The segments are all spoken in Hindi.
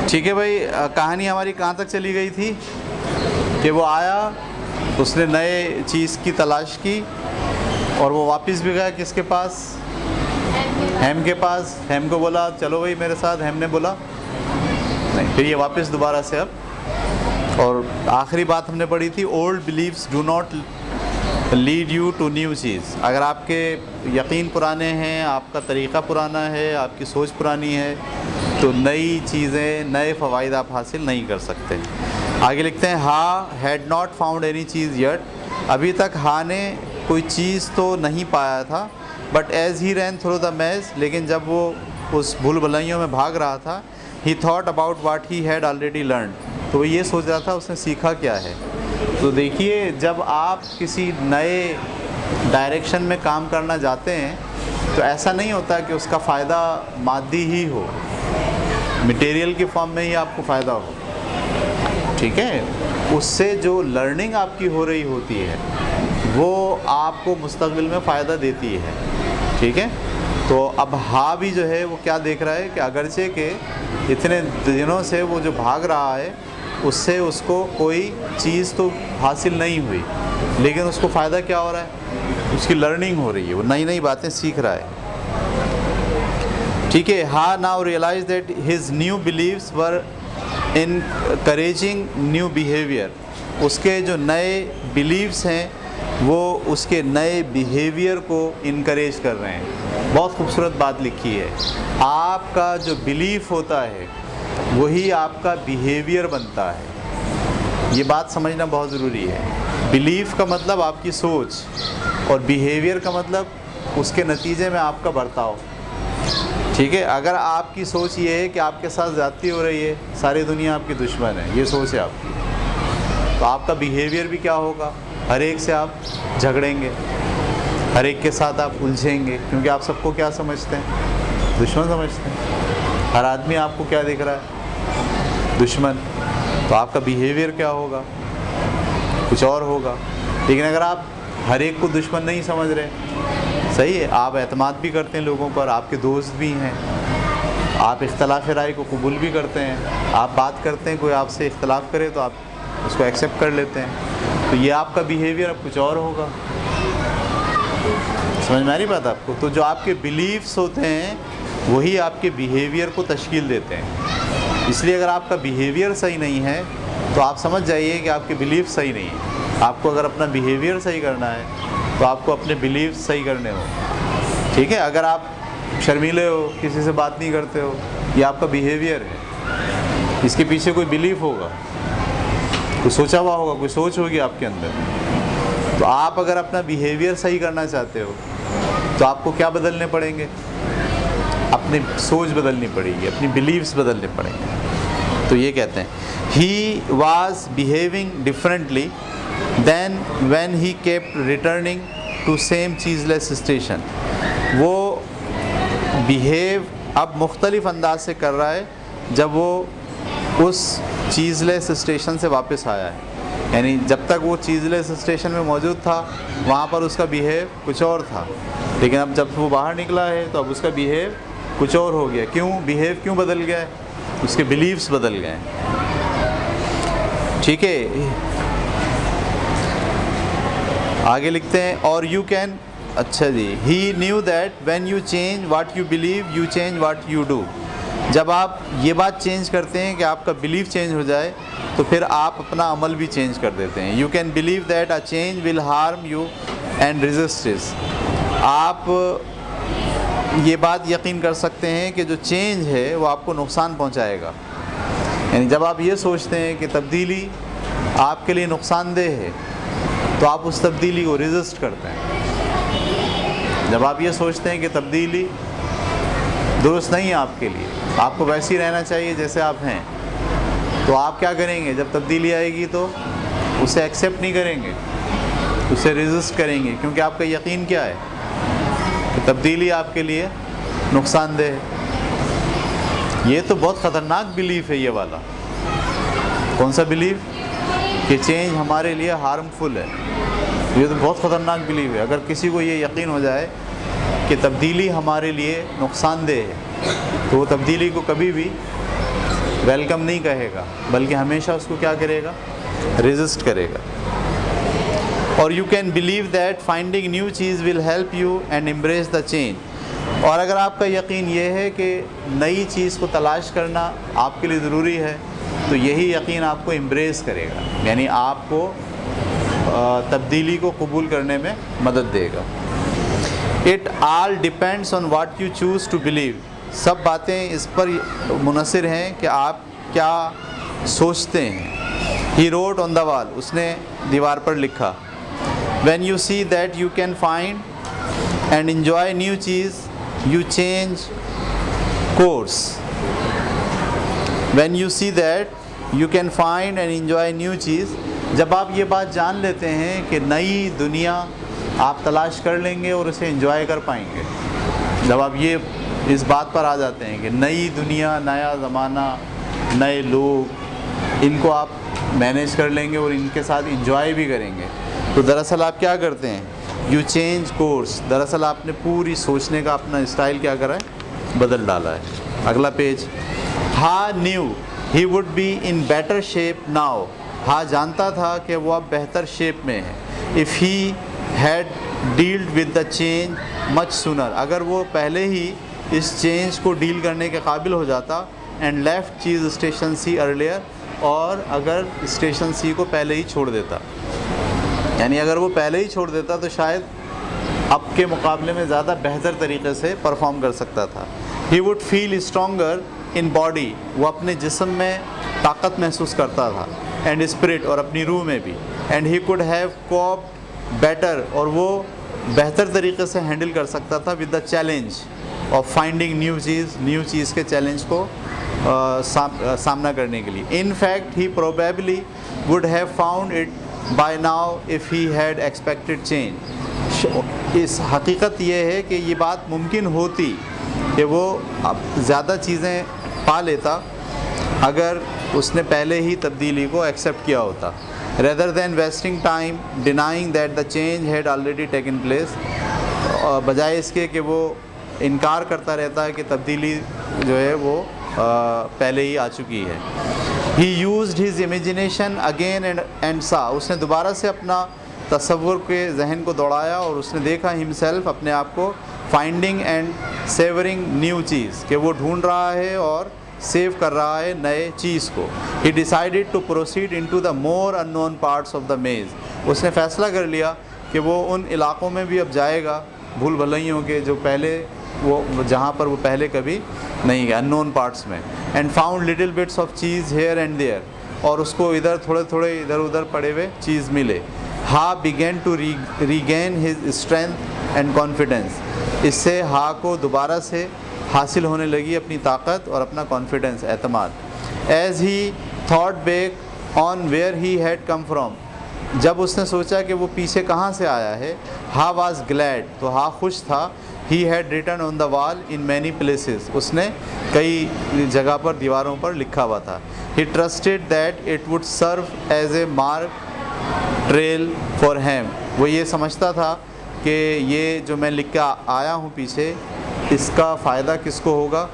ठीक है भाई, कहानी हमारी कहाँ तक चली गई थी कि वो आया, उसने नए चीज़ की तलाश की और वो वापस भी गया किसके पास? हेम के पास। हेम को बोला चलो भाई मेरे साथ, हेम ने बोला नहीं, फिर ये वापस दोबारा से अब। और आखिरी बात हमने पढ़ी थी, old believes do not lead you to new cheese. अगर आपके यकीन पुराने हैं, आपका तरीक़ा पुराना है, आपकी सोच पुरानी है, तो नई चीज़ें, नए फ़वाइद आप हासिल नहीं कर सकते। आगे लिखते हैं, Haw had not found any cheese yet. अभी तक हा ने कोई चीज़ तो नहीं पाया था, but as he ran through the maze, लेकिन जब वो उस भूल भुलैयों में भाग रहा था, ही thought about what he had already learn, तो वो ये सोच रहा था उसने सीखा क्या है। तो देखिए, जब आप किसी नए डायरेक्शन में काम करना जाते हैं तो ऐसा नहीं होता कि उसका फ़ायदा मादी ही हो, मटेरियल की फॉर्म में ही आपको फ़ायदा हो, ठीक है। उससे जो लर्निंग आपकी हो रही होती है वो आपको मुस्तक़बिल में फ़ायदा देती है, ठीक है। तो अब हा भी जो है वो क्या देख रहा है कि अगरचे के इतने दिनों से वो जो भाग रहा है उससे उसको कोई चीज़ तो हासिल नहीं हुई, लेकिन उसको फ़ायदा क्या हो रहा है? उसकी लर्निंग हो रही है, वो नई नई बातें सीख रहा है, ठीक है। Haw now realise that his new beliefs were encouraging new behaviour. उसके जो नए बिलीव्स हैं वो उसके नए बिहेवियर को इनकरेज कर रहे हैं। बहुत खूबसूरत बात लिखी है, आपका जो बिलीफ होता है वही आपका बिहेवियर बनता है। ये बात समझना बहुत ज़रूरी है। बिलीफ का मतलब आपकी सोच और बिहेवियर का मतलब उसके नतीजे में आपका बर्ताव, ठीक है। अगर आपकी सोच ये है कि आपके साथ ज़्यादती हो रही है, सारी दुनिया आपकी दुश्मन है, ये सोच है आपकी, तो आपका बिहेवियर भी क्या होगा? हर एक से आप झगड़ेंगे, हर एक के साथ आप उलझेंगे, क्योंकि आप सबको क्या समझते हैं? दुश्मन समझते हैं। हर आदमी आपको क्या दिख रहा है? दुश्मन। तो आपका बिहेवियर क्या होगा? कुछ और होगा। लेकिन अगर आप हर एक को दुश्मन नहीं समझ रहे, सही है, आप एतमाद भी करते हैं लोगों पर, आपके दोस्त भी हैं, आप इख्तलाफ राय को कबूल भी करते हैं, आप बात करते हैं, कोई आपसे इख्तलाफ करे तो आप उसको एक्सेप्ट कर लेते हैं, तो ये आपका बिहेवियर अब कुछ और होगा। समझ में आ रही बात आपको? तो जो आपके बिलीव्स होते हैं वही आपके बिहेवियर को तश्कील देते हैं। इसलिए अगर आपका बिहेवियर सही नहीं है तो आप समझ जाइए कि आपके बिलीफ सही नहीं है। आपको अगर अपना बिहेवियर सही करना है तो आपको अपने बिलीफ सही करने हो, ठीक है। अगर आप शर्मीले हो, किसी से बात नहीं करते हो, ये आपका बिहेवियर है, इसके पीछे कोई बिलीफ होगा, कोई सोचा हुआ होगा, कोई सोच होगी आपके अंदर। तो आप अगर अपना बिहेवियर सही करना चाहते हो तो आपको क्या बदलने पड़ेंगे? अपनी सोच बदलनी पड़ेगी, अपनी बिलीव्स बदलने पड़ेंगे। तो ये कहते हैं, he was behaving differently then when he kept returning to same cheeseless station. वो बिहेव अब मुख्तलिफ अंदाज से कर रहा है जब वो उस चीज़लेस स्टेशन से वापस आया है। यानी जब तक वो चीज़लेस स्टेशन में मौजूद था वहाँ पर उसका बिहेव कुछ और था, लेकिन अब जब वो बाहर निकला है तो अब उसका बिहेव कुछ और हो गया। क्यों? बिहेव क्यों बदल गया है? उसके बिलीव्स बदल गए, ठीक है। आगे लिखते हैं, और यू कैन, अच्छा जी, he knew that when you change what you believe you change what you do. जब आप ये बात चेंज करते हैं कि आपका बिलीफ चेंज हो जाए तो फिर आप अपना अमल भी चेंज कर देते हैं। You can believe that a change will harm you and resist it. आप ये बात यकीन कर सकते हैं कि जो चेंज है वो आपको नुकसान पहुंचाएगा। यानी जब आप ये सोचते हैं कि तब्दीली आपके लिए नुकसानदेह है तो आप उस तब्दीली को रेजिस्ट करते हैं। जब आप ये सोचते हैं कि तब्दीली दुरुस्त नहीं है आपके लिए, आपको वैसे ही रहना चाहिए जैसे आप हैं, तो आप क्या करेंगे? जब तब्दीली आएगी तो उसे एक्सेप्ट नहीं करेंगे, उसे रेजिस्ट करेंगे, क्योंकि आपका यकीन क्या है कि तब्दीली आपके लिए नुकसानदेह है। ये तो बहुत ख़तरनाक बिलीफ है ये वाला। कौन सा बिलीफ? कि चेंज हमारे लिए हार्मफुल है। ये तो बहुत ख़तरनाक बिलीफ है। अगर किसी को ये यकीन हो जाए कि तब्दीली हमारे लिए नुकसानदेह है तो वो तब्दीली को कभी भी वेलकम नहीं कहेगा, बल्कि हमेशा उसको क्या करेगा, रेजिस्ट करेगा। और you can believe that finding new cheese will help you and embrace the change. और अगर आपका यकीन ये है कि नई चीज़ को तलाश करना आपके लिए ज़रूरी है, तो यही यकीन आपको एम्ब्रेस करेगा, यानी आपको तब्दीली को कबूल करने में मदद देगा। It all depends on what you choose to believe. सब बातें इस पर मुनहसर हैं कि आप क्या सोचते हैं। He wrote on the wall, उसने दीवार पर लिखा। When you see that you can find and enjoy new cheese, you change course. When you see that you can find and enjoy new cheese, जब आप ये बात जान लेते हैं कि नई दुनिया आप तलाश कर लेंगे और उसे एंजॉय कर पाएंगे, जब आप ये इस बात पर आ जाते हैं कि नई दुनिया, नया ज़माना, नए लोग, इनको आप मैनेज कर लेंगे और इनके साथ एंजॉय भी करेंगे, तो दरअसल आप क्या करते हैं, यू चेंज कोर्स। दरअसल आपने पूरी सोचने का अपना स्टाइल क्या करा है, बदल डाला है। अगला पेज। हा new he would be in better shape now. हा जानता था कि वो अब बेहतर शेप में है। If he had dealt with the change much sooner, अगर वो पहले ही इस चेंज को डील करने के काबिल हो जाता। And left cheese station C earlier, और अगर स्टेशन सी को पहले ही छोड़ देता, यानी अगर वो पहले ही छोड़ देता तो शायद अब के मुकाबले में ज़्यादा बेहतर तरीके से परफॉर्म कर सकता था। He would feel stronger in body, वो अपने जिस्म में ताकत महसूस करता था, एंड स्पिरिट, और अपनी रूह में भी। And he could have cope better, और वो बेहतर तरीके से हैंडल कर सकता था with the challenge of finding new cheese के चैलेंज को सामना करने के लिए। In fact he probably would have found it by now if he had expected change. इस हकीकत ये है कि ये बात मुमकिन होती कि वो अब ज़्यादा चीज़ें पा लेता अगर उसने पहले ही तब्दीली को एक्सेप्ट किया होता। Rather than wasting time denying that the change had already taken place, बजाय इसके कि वो इनकार करता रहता है कि तब्दीली जो है वो पहले ही आ चुकी है। ही used his imagination again and सा, उसने दोबारा से अपना तसव्वुर के जहन को दौड़ाया और उसने देखा हिमसेल्फ, अपने आप को, फाइंडिंग एंड सेवरिंग न्यू चीज़, कि वो ढूंढ रहा है और सेव कर रहा है नए चीज़ को। He decided to proceed into the more unknown parts of the maze, उसने फ़ैसला कर लिया कि वो उन इलाक़ों में भी अब जाएगा, भूल भुलैयों के, जो पहले वो जहाँ पर वो पहले कभी नहीं गया, अननोन पार्ट्स में। And found little bits of cheese here and there, और उसको इधर थोड़े थोड़े इधर उधर पड़े हुए चीज़ मिले। Haw began to regain his strength and confidence, इससे हा को दोबारा से हासिल होने लगी अपनी ताकत और अपना कॉन्फिडेंस, एतमाद। As he thought back on where he had come from, जब उसने सोचा कि वो पीछे कहाँ से आया है। हा वाज ग्लैड, तो हा खुश था। He had written on the wall in many places, उसने कई जगह पर दीवारों पर लिखा हुआ था। He trusted that it would serve as a mark trail for him, वो ये समझता था कि ये जो मैं लिख के आया हूँ पीछे, इसका फ़ायदा किसको होगा,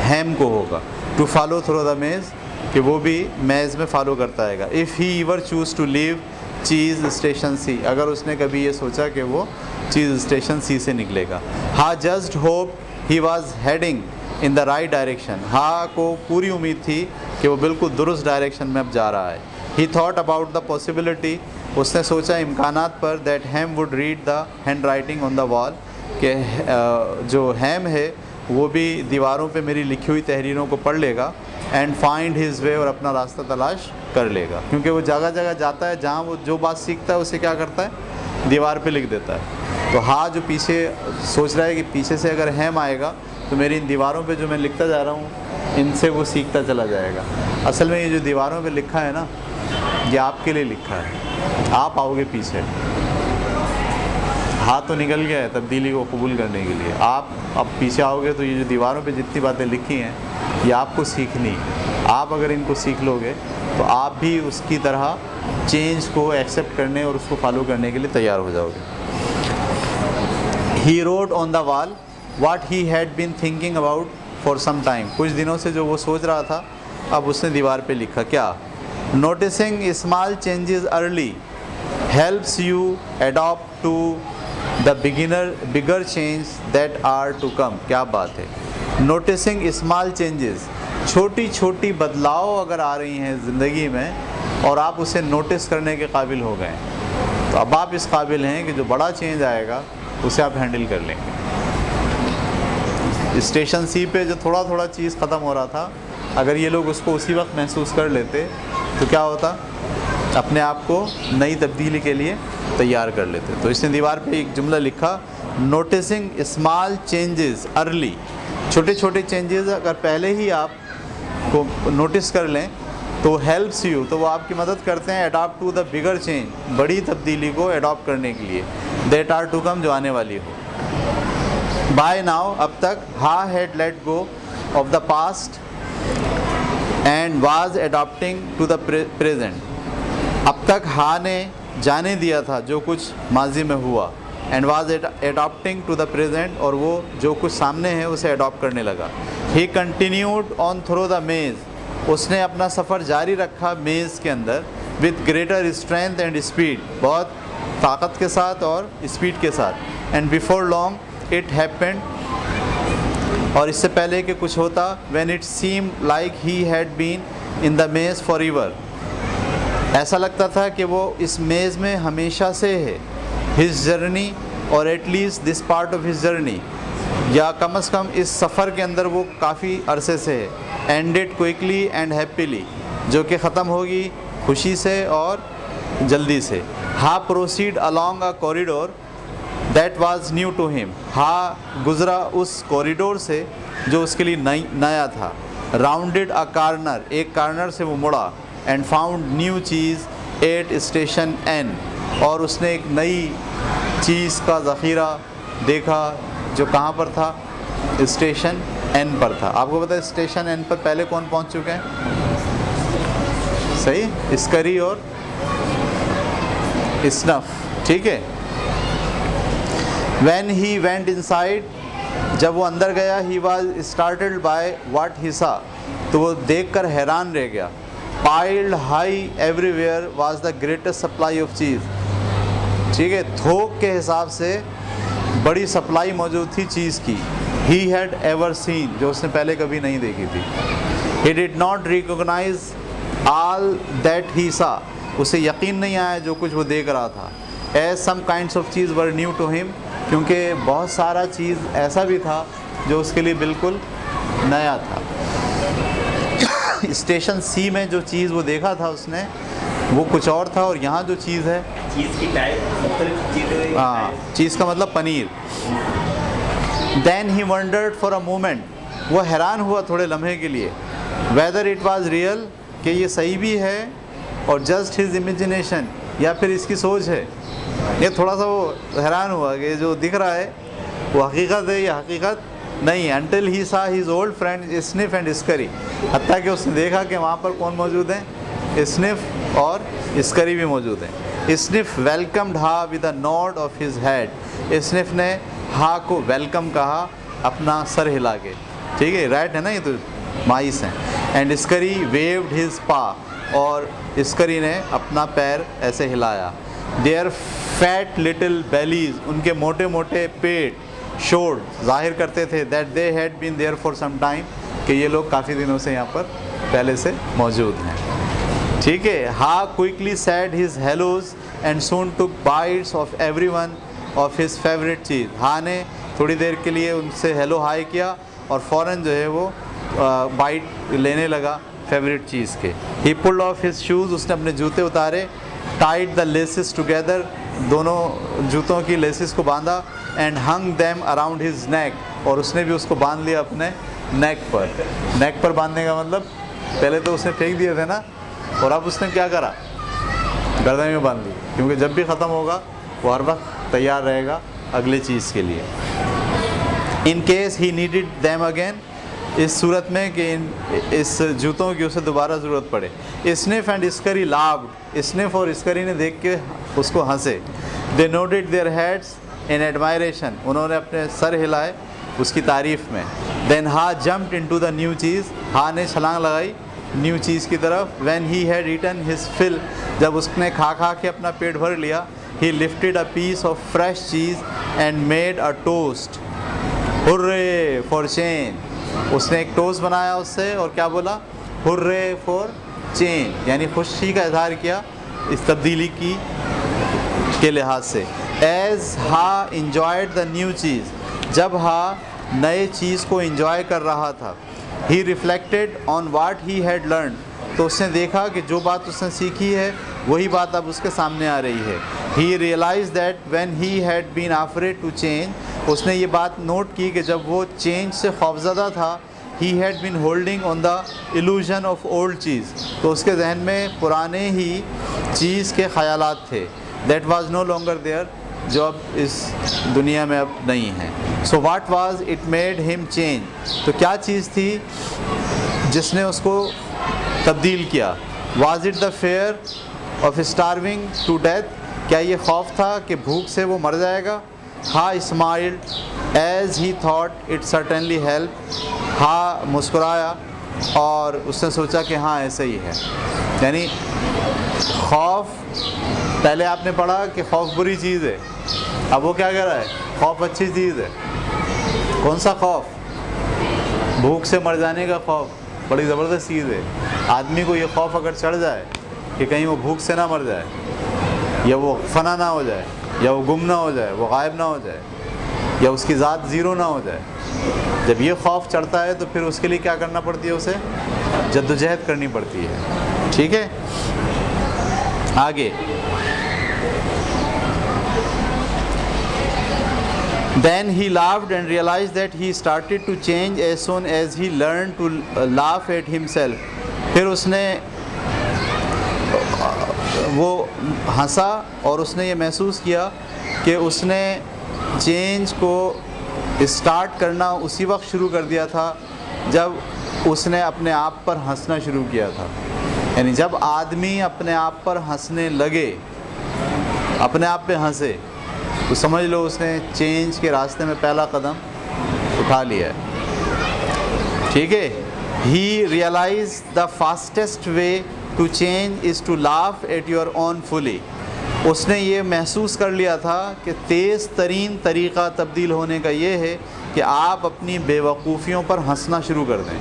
हैम को होगा। टू फॉलो थ्रू द मेज़, कि वो भी मेज़ में फॉलो करता आएगा। If he ever choose to leave cheese station C, अगर उसने कभी ये सोचा कि वो चीज़ स्टेशन सी से निकलेगा। हा just hope he was heading in the right direction, हा को पूरी उम्मीद थी कि वो बिल्कुल दुरुस्त डायरेक्शन में अब जा रहा है। ही थॉट अबाउट द पॉसिबिलिटी, उसने सोचा इम्कानात पर, that ham would read the hand writing on the wall, कि जो हैम है वो भी दीवारों पे मेरी लिखी हुई तहरीरों को पढ़ लेगा। एंड फाइंड हिज वे, और अपना रास्ता तलाश कर लेगा, क्योंकि वो जगह जगह जाता है, जहाँ वो जो बात सीखता है उसे क्या करता है, दीवार पे लिख देता है। तो हाँ, जो पीछे सोच रहा है कि पीछे से अगर हैम आएगा तो मेरी इन दीवारों पे जो मैं लिखता जा रहा हूँ, इनसे वो सीखता चला जाएगा। असल में ये जो दीवारों पे लिखा है ना, ये आपके लिए लिखा है, आप आओगे पीछे। हाथ तो निकल गया है तब्दीली को कबूल करने के लिए, आप अब पीछे आओगे तो ये जो दीवारों पे जितनी बातें लिखी हैं ये आपको सीखनी है। आप अगर इनको सीख लोगे तो आप भी उसकी तरह चेंज को एक्सेप्ट करने और उसको फॉलो करने के लिए तैयार हो जाओगे। He wrote on the wall what he had been thinking about for some time, कुछ दिनों से जो वो सोच रहा था अब उसने दीवार पे लिखा क्या, noticing small changes early helps you adopt to the bigger change that are to come. क्या बात है, नोटिसिंग स्मॉल चेंजेस, छोटी छोटी बदलाव अगर आ रही हैं ज़िंदगी में और आप उसे नोटिस करने के काबिल हो गए तो अब आप इस काबिल हैं कि जो बड़ा चेंज आएगा उसे आप हैंडल कर लेंगे। स्टेशन सी पे जो थोड़ा थोड़ा चीज़ ख़त्म हो रहा था, अगर ये लोग उसको उसी वक्त महसूस कर लेते तो क्या होता, अपने आप को नई तब्दीली के लिए तैयार कर लेते। तो इसने दीवार पे एक जुमला लिखा, नोटिसिंग स्मॉल चेंजेस अर्ली, छोटे छोटे चेंजेस अगर पहले ही आप को नोटिस कर लें तो हेल्प्स यू, तो वो आपकी मदद करते हैं adopt to the bigger change, बड़ी तब्दीली को अडॉप्ट करने के लिए, दैट आर टू कम, जो आने वाली हो। बाय नाउ, अब तक, Haw had let go of the past and was adopting to the present, अब तक हा ने जाने दिया था जो कुछ माजी में हुआ, and was adopting to the present, और वो जो कुछ सामने है उसे अडॉप्ट करने लगा। He continued on through the maze, उसने अपना सफ़र जारी रखा मेज़ के अंदर, with greater strength and speed, बहुत ताकत के साथ और स्पीड के साथ। And before long it happened, और इससे पहले कि कुछ होता, when it seem like he had been in the maze forever, ऐसा लगता था कि वो इस मेज़ में हमेशा से है। हिज जर्नी, और at least this part of his journey, या कम से कम इस सफ़र के अंदर वो काफ़ी अरसे से है। एंडेड क्विकली एंड हैप्पीली, जो कि ख़त्म होगी खुशी से और जल्दी से। Haw proceed along a corridor that was new to him, Haw गुज़रा उस कॉरिडोर से जो उसके लिए नया था। राउंडेड अ कार्नर, एक कार्नर से वो मुड़ा। And found new cheese at station N, और उसने एक नई चीज़ का ज़ख़ीरा देखा जो कहाँ पर था, स्टेशन एन पर था। आपको पता है स्टेशन एन पर पहले कौन पहुँच चुके हैं, सही, स्करी और स्नफ, ठीक है। When he went inside, जब वो अंदर गया, he was startled by what he saw, तो वो देखकर हैरान रह गया। Piled high everywhere was the greatest supply of cheese, ठीक है, थोक के हिसाब से बड़ी सप्लाई मौजूद थी चीज़ की। He had ever seen, जो उसने पहले कभी नहीं देखी थी। He did not recognize all that he saw, उसे यकीन नहीं आया जो कुछ वो देख रहा था। As some kinds of cheese were new to him, क्योंकि बहुत सारा चीज़ ऐसा भी था जो उसके लिए बिल्कुल नया था। स्टेशन सी में जो चीज़ वो देखा था उसने, वो कुछ और था, और यहाँ जो चीज़ है, चीज़ की टाइप, हाँ, चीज़ का मतलब paneer. Then he wondered for a moment, वो हैरान हुआ थोड़े लम्हे के लिए, whether it was real, कि ये सही भी है, और just his imagination, या फिर इसकी सोच है। ये थोड़ा सा वो हैरान हुआ कि जो दिख रहा है वो हकीकत है या हकीकत नहीं। Until he saw his old friend Sniff and Scurry, हत्ता कि उसने देखा कि वहाँ पर कौन मौजूद है, स्निफ और स्करी भी मौजूद हैं। Sniff welcomed Haw with a nod of his head, Sniff ने हा को वेलकम कहा अपना सर हिला के, ठीक है, राइट है ना, ये तो माइस हैं। एंड स्करी वेव्ड हिज पा, और स्करी ने अपना पैर ऐसे हिलाया। देयर फैट लिटिल बेलीज, उनके मोटे मोटे पेट शोड जाहिर करते थे that they had been there for some time, कि ये लोग काफ़ी दिनों से यहाँ पर पहले से मौजूद हैं, ठीक है। Haw quickly said his hellos and soon took bites of everyone of his favourite cheese, Haw ने थोड़ी देर के लिए उनसे हेलो हाई किया और फ़ौरन जो है वो बाइट लेने लगा फेवरेट चीज़ के। ही पुल्ड ऑफ हिज शूज़, उसने अपने जूते उतारे। टाइड द लेसेस टुगेदर, दोनों जूतों की लेसेस को बांधा। And hung them around his neck, और उसने भी उसको बांध लिया अपने नेक पर। नेक पर बांधने का मतलब, पहले तो उसने फेंक दिए थे ना, और अब उसने क्या करा, गर्दन में बांध ली, क्योंकि जब भी ख़त्म होगा वो हर वक्त तैयार रहेगा अगले चीज़ के लिए। In case he needed them again, इस सूरत में कि इस जूतों की उसे दोबारा ज़रूरत पड़े। Sniff and Scurry loved, Sniff और स्करी ने देख के उसको हंसे। They nodded their heads in admiration, उन्होंने अपने सर हिलाए उसकी तारीफ़ में। Then Haw jumped into the new cheese, Haw ने छलांग लगाई न्यू चीज़ की तरफ। When he had eaten his fill, जब उसने खा खा के अपना पेट भर लिया, he lifted a piece of fresh cheese and made a toast, hurray for change. उसने एक टोस्ट बनाया उससे और क्या बोला, हुर्रे फॉर चेंज, यानी खुशी का इजहार किया इस तब्दीली के लिहाज से। एज हा इंजॉयड द न्यू चीज़, जब हा नए चीज़ को इंजॉय कर रहा था, he reflected on what he had learn, तो उसने देखा कि जो बात उसने सीखी है वही बात अब उसके सामने आ रही है। He realise that when he had been afraid to change, उसने ये बात नोट की कि जब वो चेंज से खौफज़दा था, he had been holding on the illusion of old cheese, तो उसके जहन में पुराने ही चीज़ के ख़यालात थे। That was no longer there, जो अब इस दुनिया में अब नहीं है। So what was it made him change, तो क्या चीज़ थी जिसने उसको तब्दील किया। Was it the fear of starving to death, क्या ये खौफ था कि भूख से वो मर जाएगा। Haw smiled as he thought it certainly help, Haw मुस्कुराया और उसने सोचा कि हाँ ऐसा ही है। यानी खौफ, पहले आपने पढ़ा कि खौफ बुरी चीज़ है, अब वो क्या कह रहा है, खौफ अच्छी चीज़ है। कौन सा खौफ, भूख से मर जाने का खौफ, बड़ी ज़बरदस्त चीज़ है। आदमी को ये खौफ अगर चढ़ जाए कि कहीं वो भूख से ना मर जाए, या वो फना ना हो जाए, या वो गुम ना हो जाए, वो गायब ना हो जाए, या उसकी ज़ात ज़ीरो ना हो जाए, जब ये खौफ चढ़ता है तो फिर उसके लिए क्या करना पड़ती है, उसे जद्दोजहद करनी पड़ती है। ठीक है, आगे। Then he laughed and realized that he started to change as soon as he learned to laugh at himself. फिर उसने वो हंसा और उसने ये महसूस किया कि उसने चेंज को स्टार्ट करना उसी वक्त शुरू कर दिया था जब उसने अपने आप पर हंसना शुरू किया था। यानी जब आदमी अपने आप पर हंसने लगे, अपने आप पे हंसे, तो समझ लो उसने चेंज के रास्ते में पहला कदम उठा लिया है। ठीक है, he realise the fastest way to change is to laugh at your own folly. उसने ये महसूस कर लिया था कि तेज़ तरीन तरीक़ा तब्दील होने का ये है कि आप अपनी बेवकूफ़ियों पर हंसना शुरू कर दें।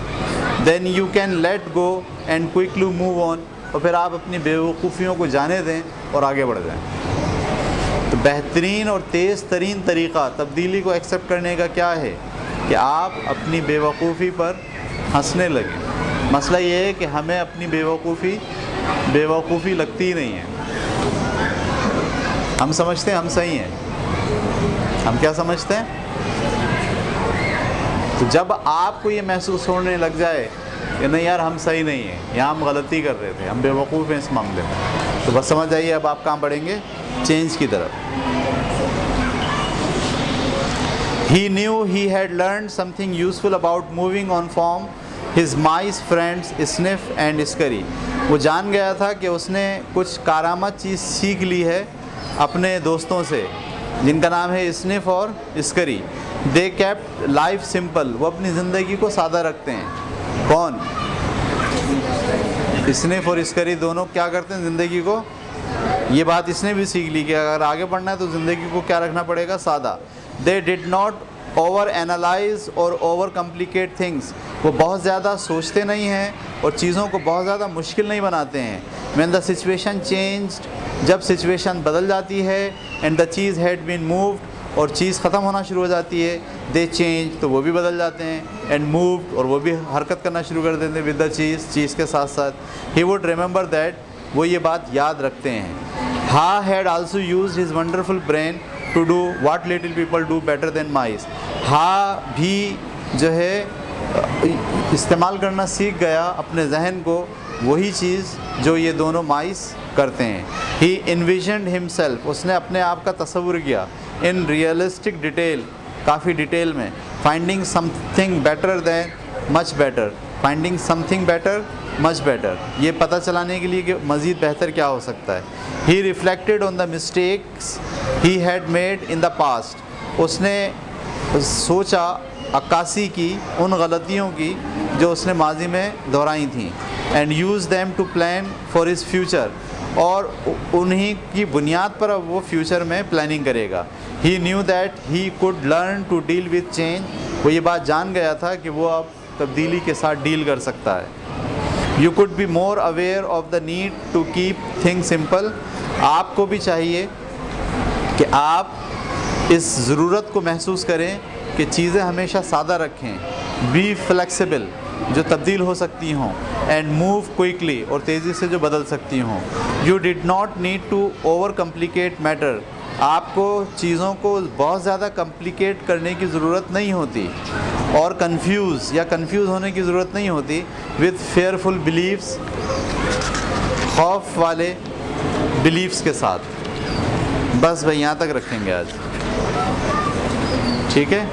Then you can let go and quickly move on, और फिर आप अपनी बेवकूफ़ियों को जाने दें और आगे बढ़ जाएं। तो बेहतरीन और तेज़ तरीन तरीक़ा तब्दीली को एक्सेप्ट करने का क्या है कि आप अपनी बेवकूफ़ी पर हंसने लगें। मसला ये है कि हमें अपनी बेवकूफ़ी लगती ही नहीं है। हम समझते हैं हम सही हैं। हम क्या समझते हैं? तो जब आपको ये महसूस होने लग जाए कि नहीं यार हम सही नहीं हैं, यहाँ हम गलती कर रहे थे, हम बेवकूफ़ हैं इस मामले में, तो बस समझ जाइए अब आप कहाँ बढ़ेंगे, चेंज की तरफ। He knew he had learned something useful about moving on from his mice friends Sniff and Scurry. वो जान गया था कि उसने कुछ कारामद चीज़ सीख ली है अपने दोस्तों से जिनका नाम है स्निफ और Scurry. They kept life simple, वो अपनी ज़िंदगी को सादा रखते हैं। कौन? स्निफ और स्करी दोनों क्या करते हैं ज़िंदगी को, ये बात इसने भी सीख ली कि अगर आगे बढ़ना है तो ज़िंदगी को क्या रखना पड़ेगा, सादा। They did not over analyse और ओवर कम्प्लिकेट थिंग्स, वो बहुत ज़्यादा सोचते नहीं हैं और चीज़ों को बहुत ज़्यादा मुश्किल नहीं बनाते हैं। व्हेन द सिचुएशन चेंज्ड, जब सिचुएशन बदल जाती है, and the cheese had been moved, और चीज़ ख़त्म होना शुरू हो जाती है, दे चेंज, तो वो भी बदल जाते हैं, एंड मूव्ड, और वो भी हरकत करना शुरू कर देते हैं विद द चीज़ के साथ साथ। ही वुड रिमेंबर दैट, वो ये बात याद रखते हैं। Haw had also used his wonderful brain to do what little people do better than mice. Haw भी जो है इस्तेमाल करना सीख गया अपने जहन को, वही चीज़ जो ये दोनों माइस करते हैं। ही इन्विजनड हिमसेल्फ, उसने अपने आप का तस्वुर किया, इन रियलिस्टिक डिटेल, काफ़ी डिटेल में। Finding something better than much better, finding something better much better, ये पता चलाने के लिए कि मज़ीद बेहतर क्या हो सकता है। He reflected on the mistakes he had made in the past, उसने सोचा अक्कासी की उन गलतियों की जो उसने माजी में दोहराई थी, and use them to plan for his future, और उन्हीं की बुनियाद पर अब वो फ्यूचर में प्लानिंग करेगा। He knew that he could learn to deal with change, वो ये बात जान गया था कि वो अब तब्दीली के साथ डील कर सकता है। You could be more aware of the need to keep things simple, आपको भी चाहिए कि आप इस ज़रूरत को महसूस करें कि चीज़ें हमेशा सादा रखें। बी फ्लेक्सिबल, जो तब्दील हो सकती हों, एंड मूव क्विकली, और तेज़ी से जो बदल सकती हों। You did not need to overcomplicate matter, आपको चीज़ों को बहुत ज़्यादा कम्प्लिकेट करने की ज़रूरत नहीं होती, और कंफ्यूज होने की ज़रूरत नहीं होती विद फेयरफुल बिलीव्स, खौफ वाले बिलीव्स के साथ। बस भाई यहाँ तक रखेंगे आज, ठीक है।